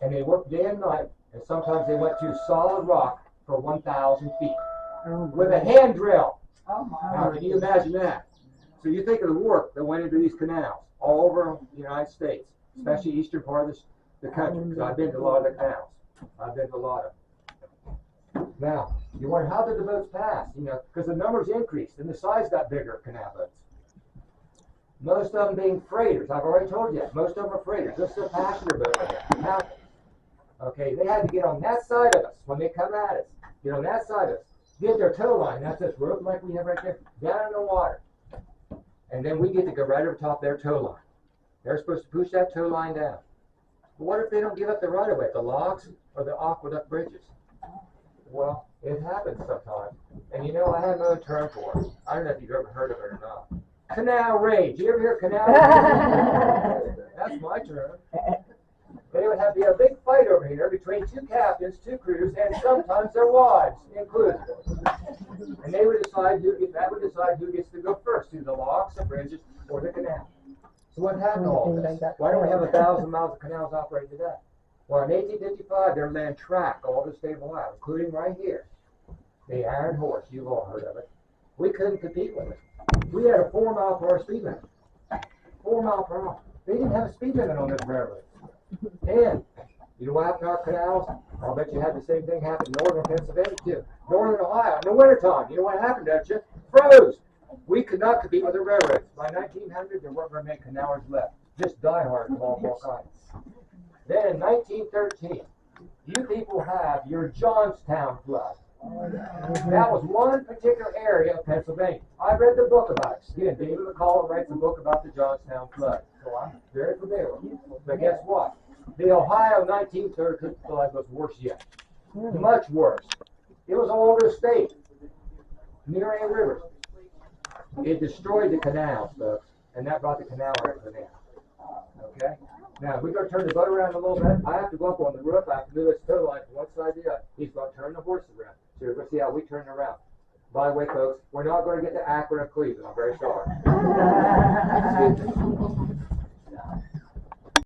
And they worked day and night, and sometimes they went to solid rock for 1,000 feet with a hand drill. Now, can you imagine that? So you think of the work that went into these canals all over the United States, especially eastern part of the country, because I've been to a lot of the canals. I've been to a lot of them. Now, you wonder, how did the boats pass? You know, because the numbers increased and the size got bigger, canal boats. Most of them being freighters. I've already told you that. Most of them are freighters. This is a passenger boat right here. Now, okay, they had to get on that side of us when they come at us. Get on that side of us. Get their tow line. That's this rope like we have right there. Down in the water. And then we get to go right over top their tow line. They're supposed to push that tow line down. But what if they don't give up the right of way, the locks or the aqueduct bridges? Well, it happens sometimes. And you know, I have no term for it. I don't know if you've ever heard of it or not. Canal rage. You ever hear canal rage? That's my term. They would have to be a big fight over here between two captains, two crews, and sometimes their wives included. And they would decide who gets to go first, through the locks, the bridges, or the canal. So what happened to all this? Why don't we have 1,000 miles of canals operating today? Well, in 1855, their land tracked all the state of Ohio, including right here. The Iron Horse, you've all heard of it. We couldn't compete with it. We had a 4 mile per hour speed limit. 4 mile per hour. They didn't have a speed limit on this railroad. And you know what happened to our canals? I'll bet you had the same thing happen in northern Pennsylvania too. Northern Ohio, in the wintertime, you know what happened, don't you? Froze. We could not compete with the railroads. By 1900, there weren't very many canals left. Just diehards of all kinds. Then in 1913, you people have your Johnstown flood. That was one particular area of Pennsylvania. I read the book about it. Again, David McCullough writes a book about the Johnstown flood. So I'm very familiar with it. But guess what? The Ohio 1913 flood was worse yet. Much worse. It was all over the state. Near any rivers. It destroyed the canals, folks. And that brought the canal right to the end. Okay? Now, we're going to turn the boat around a little bit. I have to go up on the roof. I have to move this tow line from one side to the other. He's going to turn the horses around. So you're going to see how we turn it around. By the way, folks, we're not going to get to Akron or Cleveland. I'm very sorry. Excuse me.